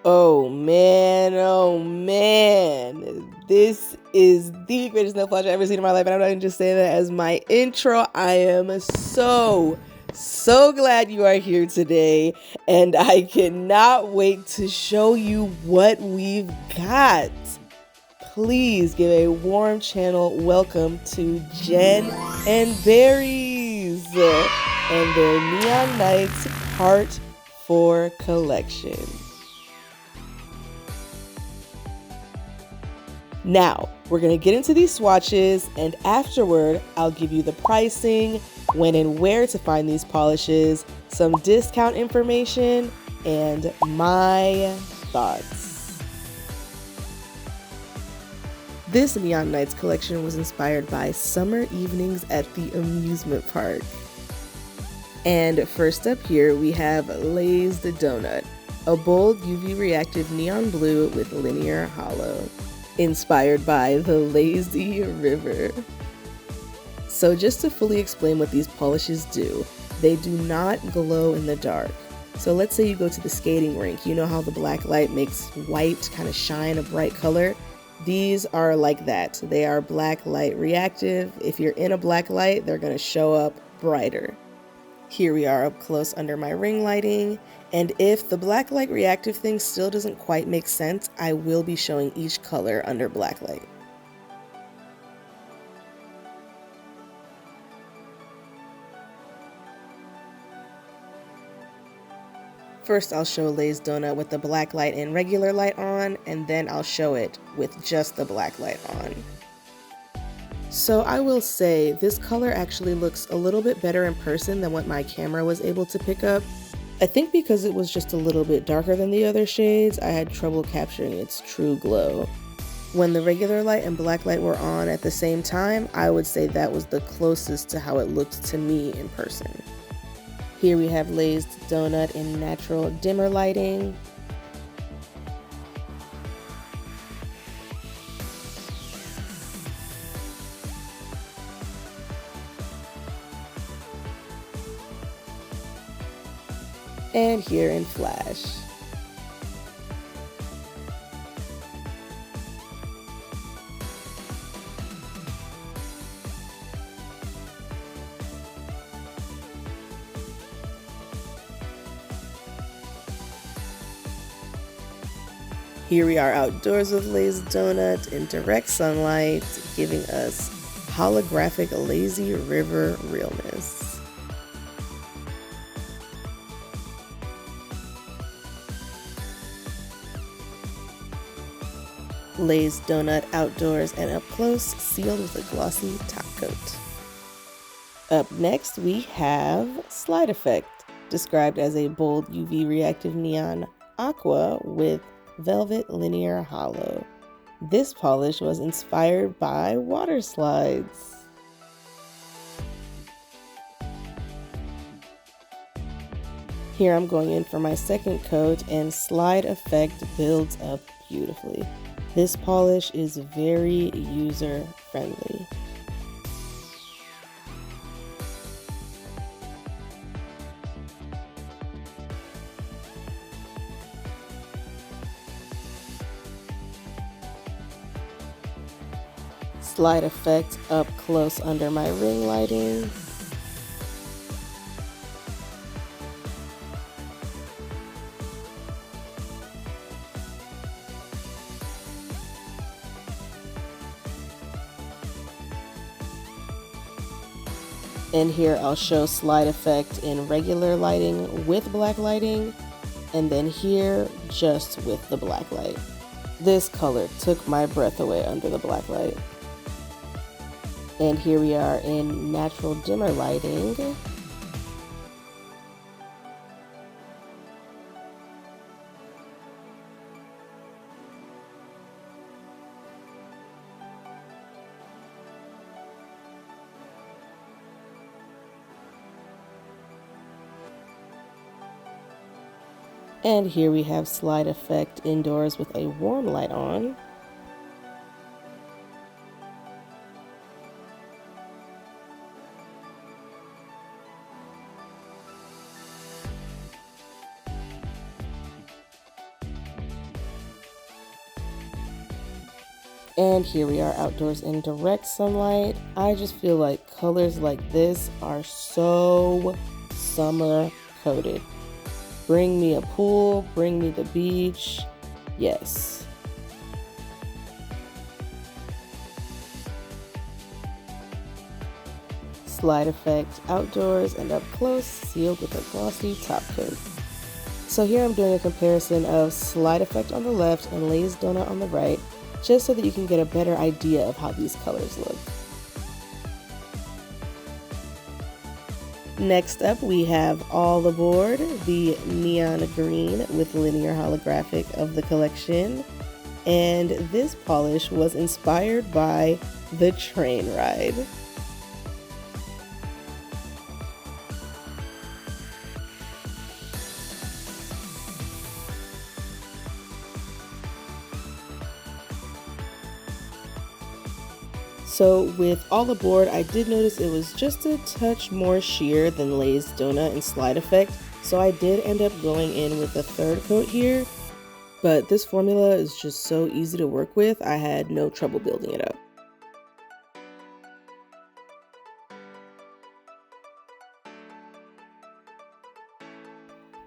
Oh man, this is the greatest nail polish I've ever seen in my life, and I'm not even just saying that as my intro. I am so glad you are here today, and I cannot wait to show you what we've got. Please give a warm channel welcome to Jen and Berries and their Neon Nights Part 4 collection. Now, we're going to get into these swatches, and afterward, I'll give you the pricing, when and where to find these polishes, some discount information, and my thoughts. This Neon Nights collection was inspired by summer evenings at the amusement park. And first up here, we have Lazed Donut, a bold UV-reactive neon blue with linear hollow, inspired by the lazy river. So just to fully explain what these polishes do, they do not glow in the dark. So let's say you go to the skating rink, you know how the black light makes white kind of shine a bright color? These are like that. They are black light reactive. If you're in a black light, they're going to show up brighter. Here we are up close under my ring lighting, and if the black light reactive thing still doesn't quite make sense, I will be showing each color under black light. First, I'll show Lazed Donut with the black light and regular light on, and then I'll show it with just the black light on. So I will say this color actually looks a little bit better in person than what my camera was able to pick up. I think because it was just a little bit darker than the other shades, I had trouble capturing its true glow. When the regular light and black light were on at the same time, I would say that was the closest to how it looked to me in person. Here we have Lazed Donut in natural dimmer lighting. And here in flash. Here we are outdoors with Lazed Donut in direct sunlight, giving us holographic lazy river realness. Lazed Donut outdoors and up close, sealed with a glossy top coat. Up next, we have Slide Effect, described as a bold UV-reactive neon aqua with velvet linear hollow. This polish was inspired by water slides. Here I'm going in for my second coat, and Slide Effect builds up beautifully. This polish is very user-friendly. Slide Effect up close under my ring lighting. And here I'll show Slide Effect in regular lighting with black lighting, and then here just with the black light. This color took my breath away under the black light. And here we are in natural dimmer lighting. And here we have Slide Effect indoors with a warm light on. And here we are outdoors in direct sunlight. I just feel like colors like this are so summer coated. Bring me a pool, bring me the beach. Yes. Slide effect outdoors and up close, sealed with a glossy top coat. So here I'm doing a comparison of slide effect on the left and Lazed Donut on the right, just so that you can get a better idea of how these colors look. Next up we have All Aboard, the neon green with linear holographic of the collection. And this polish was inspired by the train ride. So with All Aboard, I did notice it was just a touch more sheer than Lazed Donut and Slide Effect, so I did end up going in with a third coat here, but this formula is just so easy to work with, I had no trouble building it up.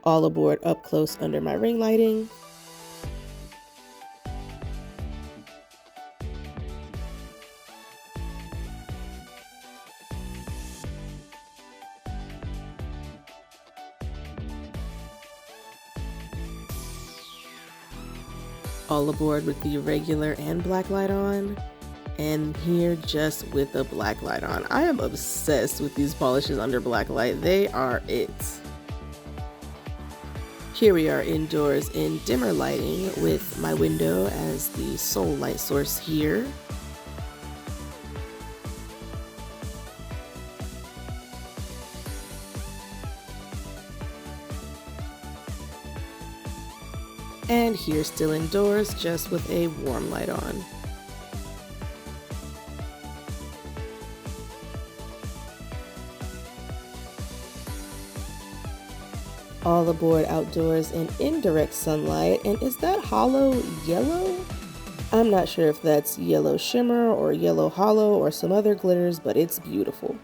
All Aboard up close under my ring lighting. All Aboard with the regular and black light on, and here just with the black light on. I am obsessed with these polishes under black light. They are it. Here we are indoors in dimmer lighting with my window as the sole light source here. And here still indoors, just with a warm light on. All Aboard outdoors in indirect sunlight, and is that hollow yellow? I'm not sure if that's yellow shimmer or yellow hollow or some other glitters, but it's beautiful.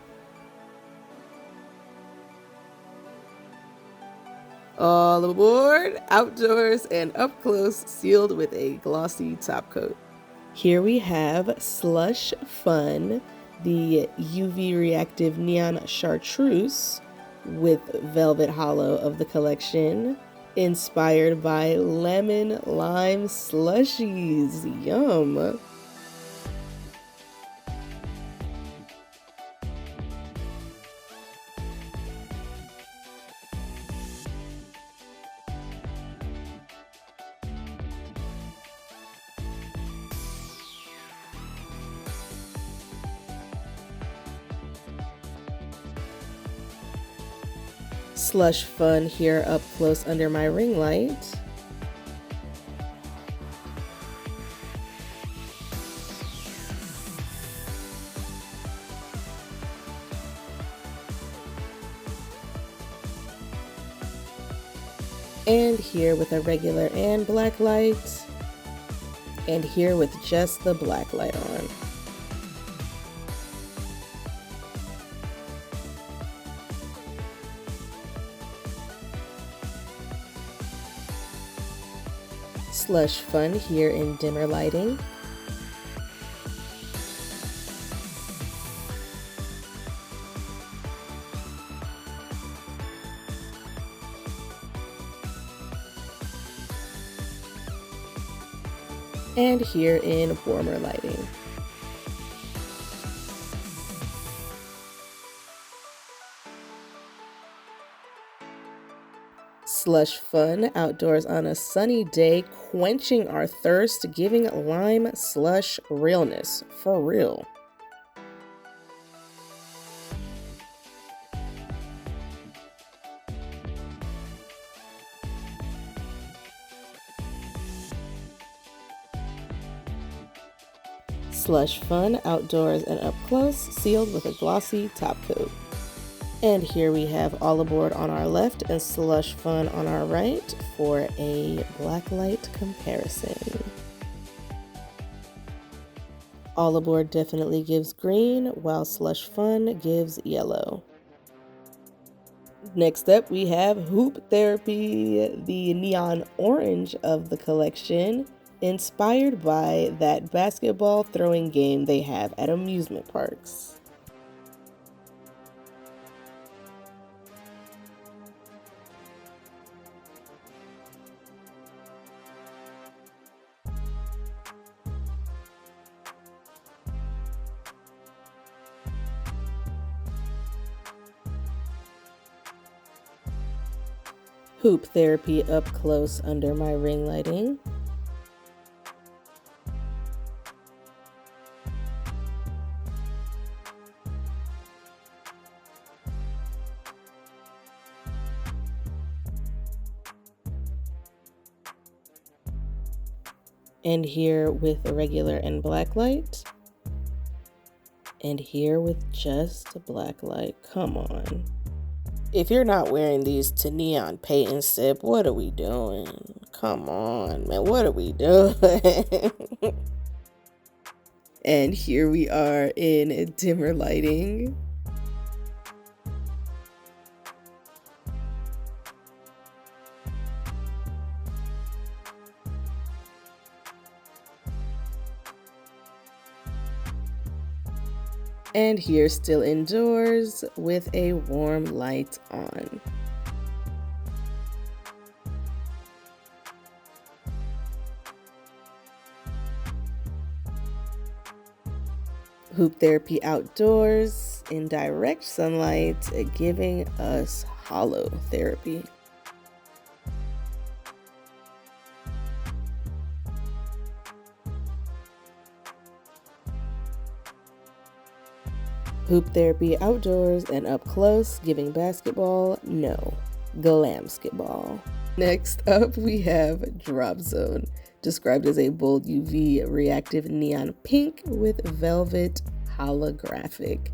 All Aboard, outdoors and up close, sealed with a glossy top coat. Here we have Slush Fun, the UV-reactive neon chartreuse with velvet hollow of the collection, inspired by lemon lime slushies. Yum! Slush Fun here up close under my ring light. And here with a regular and black light. And here with just the black light on. Slush Fun here in dimmer lighting. And here in warmer lighting. Slush Fun outdoors on a sunny day, quenching our thirst, giving lime slush realness, for real. Slush Fun outdoors and up close, sealed with a glossy top coat. And here we have All Aboard on our left and Slush Fun on our right for a black light comparison. All Aboard definitely gives green, while Slush Fun gives yellow. Next up, we have Hoop Therapy, the neon orange of the collection, inspired by that basketball throwing game they have at amusement parks. Hoop Therapy up close under my ring lighting. And here with a regular and black light. And here with just a black light. Come on. If you're not wearing these to neon paint and sip, what are we doing? Come on, man, what are we doing? And here we are in dimmer lighting. And here still indoors with a warm light on. Hoop Therapy outdoors in direct sunlight, giving us hollow therapy. Hoop Therapy outdoors and up close, giving basketball, no, glamsketball. Next up, we have Drop Zone, described as a bold UV-reactive neon pink with velvet holographic.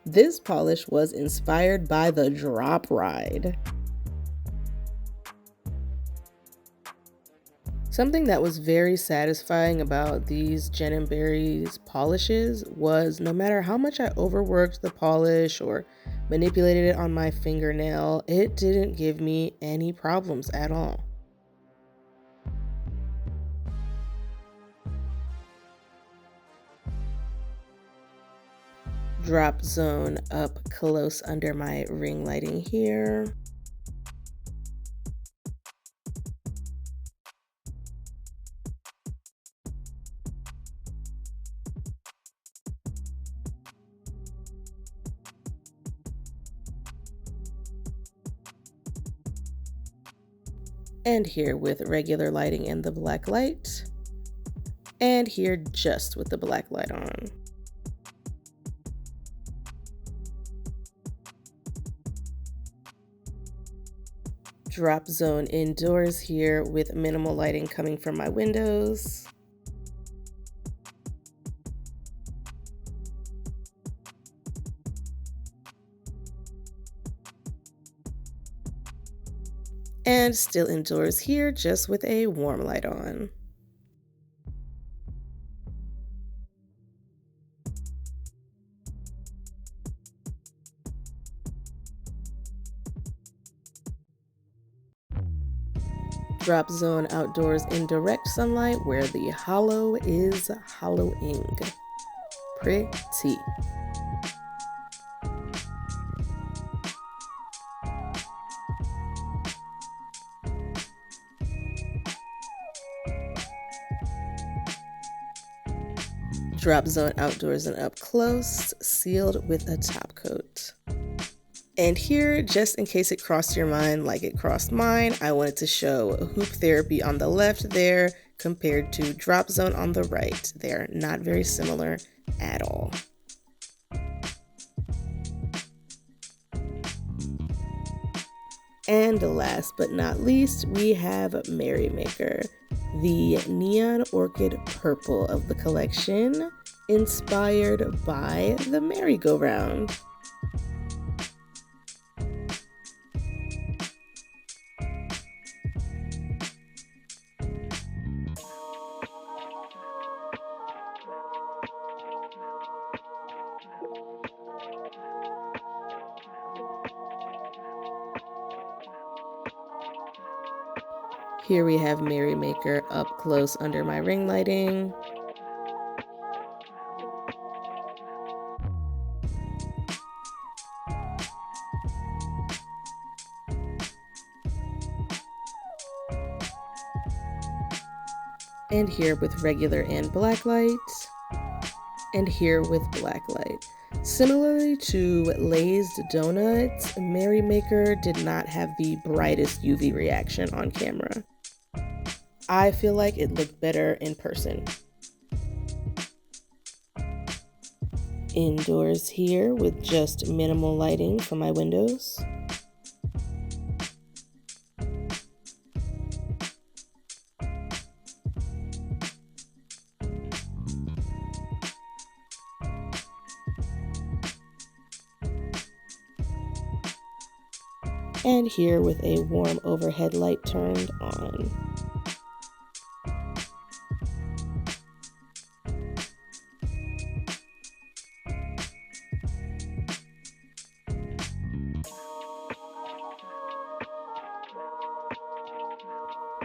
This polish was inspired by the drop ride. Something that was very satisfying about these Jen & Barry's polishes was no matter how much I overworked the polish or manipulated it on my fingernail, it didn't give me any problems at all. Drop Zone up close under my ring lighting here. And here with regular lighting and the black light. And here just with the black light on. Drop Zone indoors here with minimal lighting coming from my windows. And still indoors here, just with a warm light on. Drop Zone outdoors in direct sunlight where the hollow is hollowing. Pretty. Drop Zone outdoors and up close, sealed with a top coat. And here, just in case it crossed your mind like it crossed mine, I wanted to show Hoop Therapy on the left there compared to Drop Zone on the right. They're not very similar at all. And last but not least, we have Merrymaker, the neon orchid purple of the collection, inspired by the merry-go-round. Here we have Merrymaker up close under my ring lighting. And here with regular and black light, and here with black light. Similarly to Lazed Donut, Merrymaker did not have the brightest UV reaction on camera. I feel like it looked better in person. Indoors here with just minimal lighting for my windows. And here with a warm overhead light turned on.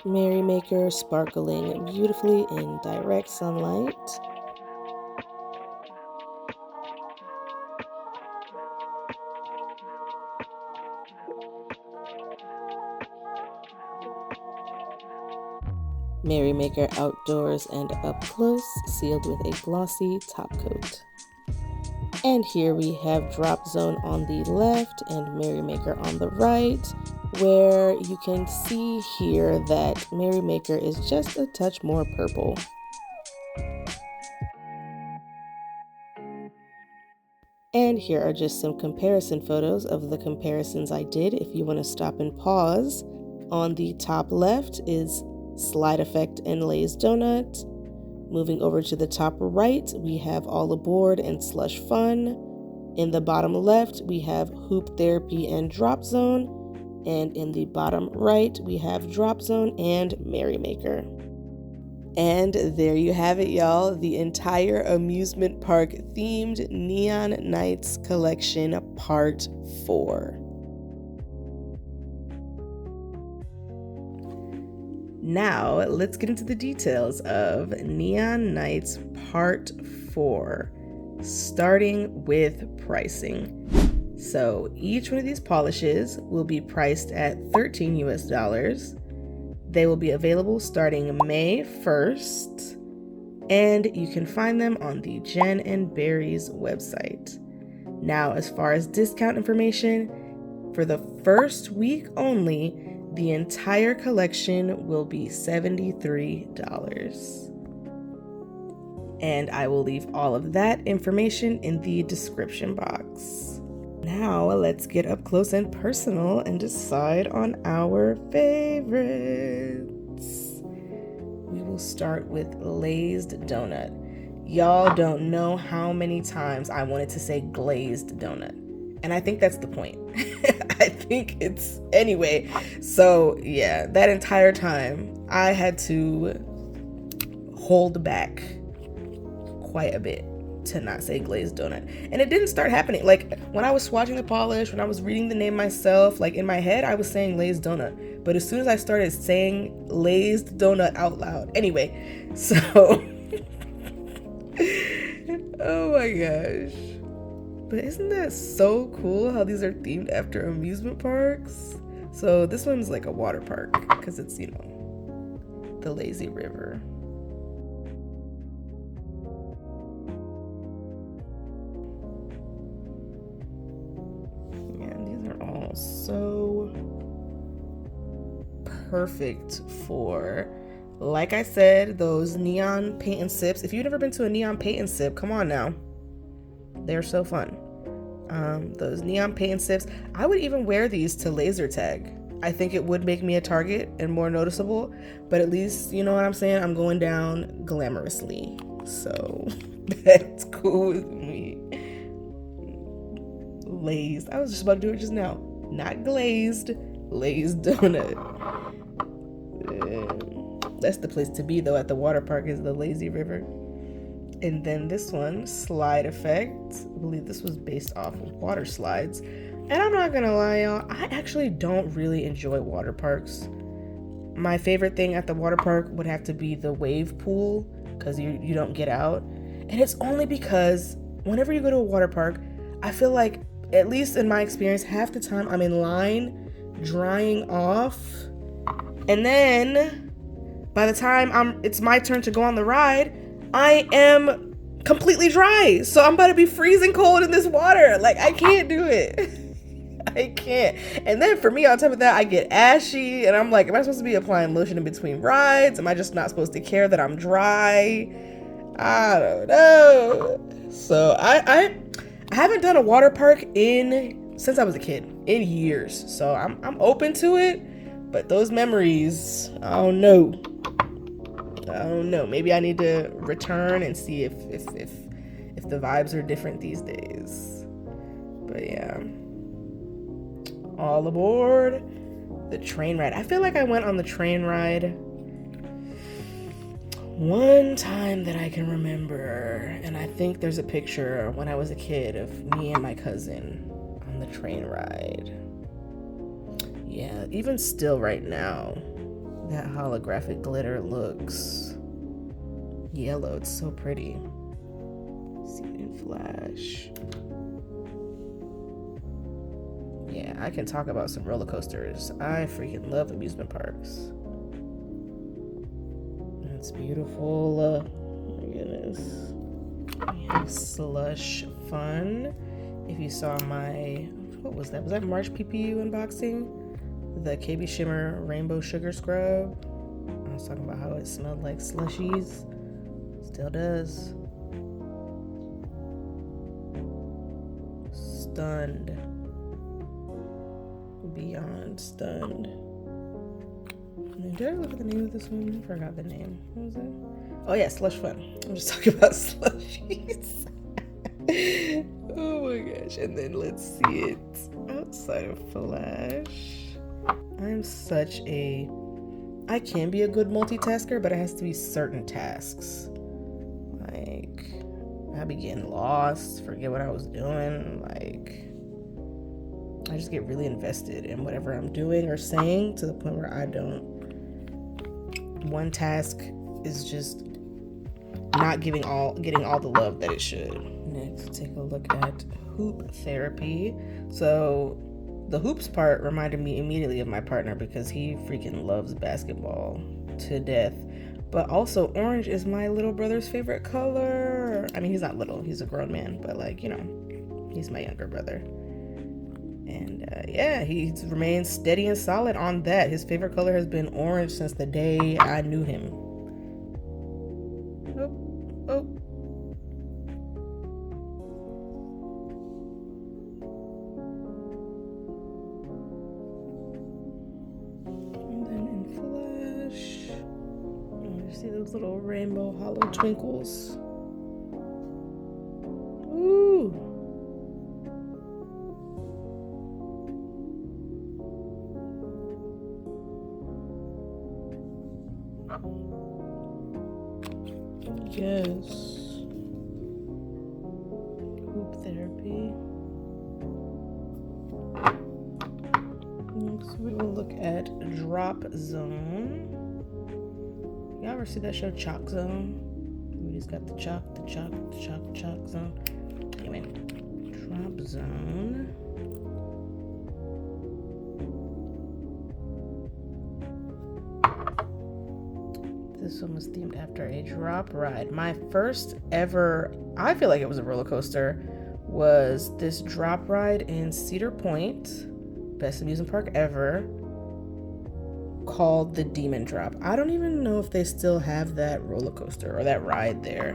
Merrymaker sparkling beautifully in direct sunlight. Merrymaker outdoors and up close, sealed with a glossy top coat. And here we have Drop Zone on the left and Merrymaker on the right, where you can see here that Merrymaker is just a touch more purple. And here are just some comparison photos of the comparisons I did if you want to stop and pause. On the top left is Slide Effect and Lazed Donut. Moving over to the top right, we have All Aboard and Slush Fun. In the bottom left, we have Hoop Therapy and Drop Zone. And in the bottom right, we have Drop Zone and Merrymaker. And there you have it, y'all. The entire amusement park themed Neon Nights collection, part 4. Now, let's get into the details of Neon Nights Part 4, starting with pricing. So, each one of these polishes will be priced at $13 US. They will be available starting May 1st, and you can find them on the Jen and Barry's website. Now, as far as discount information, for the first week only, the entire collection will be $73. And I will leave all of that information in the description box. Now let's get up close and personal and decide on our favorites. We will start with Lazed Donut. Y'all don't know how many times I wanted to say glazed donut. And I think that's the point. I think it's anyway. So yeah, that entire time I had to hold back quite a bit to not say glazed donut. And it didn't start happening. Like when I was swatching the polish, when I was reading the name myself, like in my head, I was saying Lazed Donut. But as soon as I started saying Lazed Donut out loud. Anyway, so, oh my gosh. But isn't that so cool how these are themed after amusement parks? So this one's like a water park because it's, you know, the lazy river. Yeah, these are all so perfect for, like I said, those neon paint and sips. If you've never been to a neon paint and sip, come on now. They're so fun. Those neon paint and sips. I would even wear these to laser tag. I think it would make me a target and more noticeable, but at least, you know what I'm saying? I'm going down glamorously. So that's cool with me. Lazed. I was just about to do it just now. Not glazed. Lazed donut. That's the place to be though at the water park, is the lazy river. And then this one, Slide Effect. I believe this was based off of water slides. And I'm not gonna lie, y'all, I actually don't really enjoy water parks. my favorite thing at the water park would have to be the wave pool, because you don't get out. And it's only because whenever you go to a water park, I feel like, at least in my experience, half the time I'm in line drying off, and then by the time it's my turn to go on the ride, I am completely dry. So I'm about to be freezing cold in this water. Like, I can't do it. I can't. And then for me, on top of that, I get ashy, and I'm like, am I supposed to be applying lotion in between rides? Am I just not supposed to care that I'm dry? I don't know. So I haven't done a water park since I was a kid, in years. So I'm open to it, but those memories, I don't know. Maybe I need to return and see if the vibes are different these days. But yeah, all aboard the train ride. I feel like I went on the train ride one time that I can remember, and I think there's a picture when I was a kid of me and my cousin on the train ride. Yeah, even still right now, that holographic glitter looks yellow. It's so pretty. See it in flash. Yeah, I can talk about some roller coasters. I freaking love amusement parks. It's beautiful. Oh my goodness. We have Slush Fun. If you saw what was that? Was that March PPU unboxing? The KB Shimmer Rainbow Sugar Scrub. I was talking about how it smelled like slushies. Still does. Stunned. Beyond stunned. Did I look at the name of this one? I forgot the name. What was it? Oh yeah, Slush Fun. I'm just talking about slushies. Oh my gosh. And then let's see it outside of Flash. I can be a good multitasker, but it has to be certain tasks. Like, I be getting lost, forget what I was doing. Like, I just get really invested in whatever I'm doing or saying, to the point where one task is just not getting all the love that it should. Next, take a look at hoop therapy. So the hoops part reminded me immediately of my partner, because he freaking loves basketball to death. But also, orange is my little brother's favorite color. I mean, he's not little, he's a grown man, but like, you know, he's my younger brother. And yeah, he's remained steady and solid on that. His favorite color has been orange since the day I knew him. Oh. And then in Flash, you see those little rainbow hollow twinkles. Ooh. Yes. Hoop therapy. Next we will look at Drop Zone. You ever see that show Chalk Zone? We just got the chalk zone. Anyway, Drop Zone. This one was themed after a drop ride. My first ever, I feel like it was a roller coaster, was this drop ride in Cedar Point, best amusement park ever, called the Demon Drop. I don't even know if they still have that roller coaster or that ride there,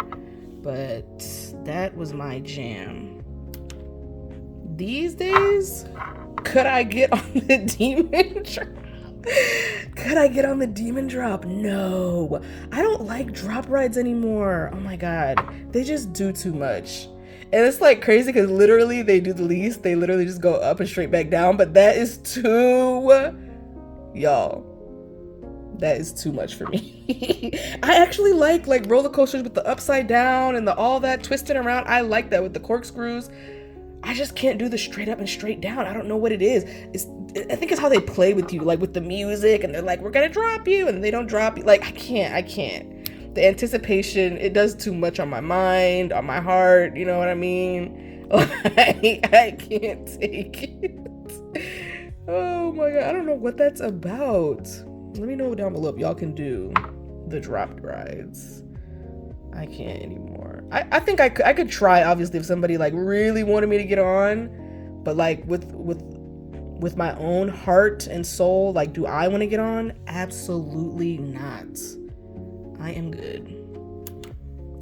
but that was my jam. These days, could I get on the Demon Drop? Could I get on the Demon Drop? No. I don't like drop rides anymore. Oh my god. They just do too much. And it's like crazy because literally they do the least. They literally just go up and straight back down. But that is too... Y'all. That is too much for me. I actually like roller coasters with the upside down and the all that twisting around. I like that with the corkscrews. I just can't do the straight up and straight down. I don't know what it is. I think it's how they play with you, like with the music, and they're like, we're gonna drop you, and they don't drop you. Like, I can't. The anticipation, it does too much on my mind, on my heart, you know what I mean? I can't take it. Oh my God, I don't know what that's about. Let me know down below if y'all can do the dropped rides. I can't anymore. I think I could try, obviously, if somebody like really wanted me to get on, but like with my own heart and soul, like, do I want to get on? Absolutely not. I am good.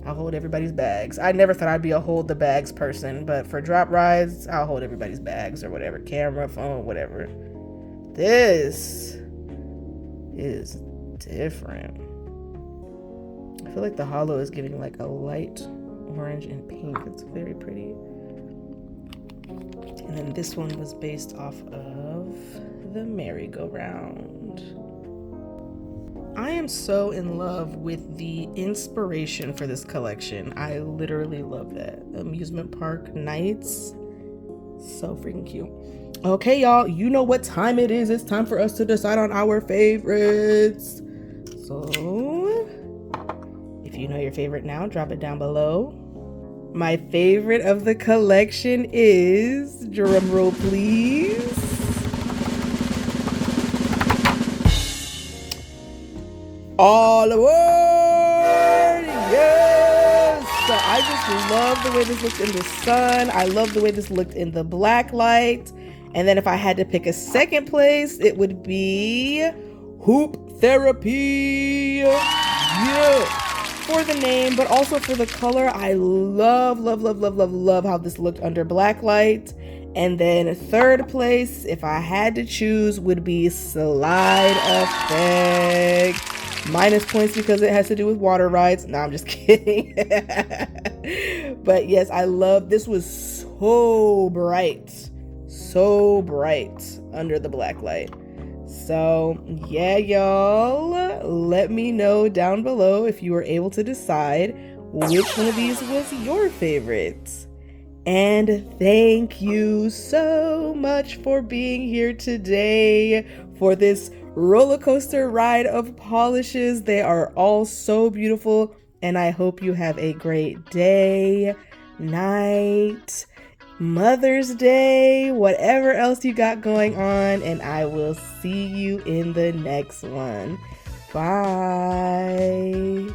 I'll hold everybody's bags. I never thought I'd be a hold the bags person, but for drop rides, I'll hold everybody's bags or whatever, camera, phone, whatever. This is different. I feel like the hollow is giving like a light orange and pink. It's very pretty. And then this one was based off of the merry-go-round. I am so in love with the inspiration for this collection. I literally love that. Amusement park nights. So freaking cute. Okay, y'all, you know what time it is. It's time for us to decide on our favorites. So, if you know your favorite now, drop it down below. My favorite of the collection is, drum roll please, all aboard! Yes! So I just love the way this looked in the sun. I love the way this looked in the black light. And then if I had to pick a second place, it would be Hoop Therapy. Yeah! For the name, but also for the color. I love how this looked under black light. And then third place, if I had to choose, would be Slide Effect. Minus points because it has to do with water rides. No, I'm just kidding. But yes, I love, this was so bright under the black light. So yeah, y'all, let me know down below if you were able to decide which one of these was your favorite. And thank you so much for being here today for this roller coaster ride of polishes. They are all so beautiful, and I hope you have a great day, night, Mother's Day, whatever else you got going on, and I will see you in the next one. Bye.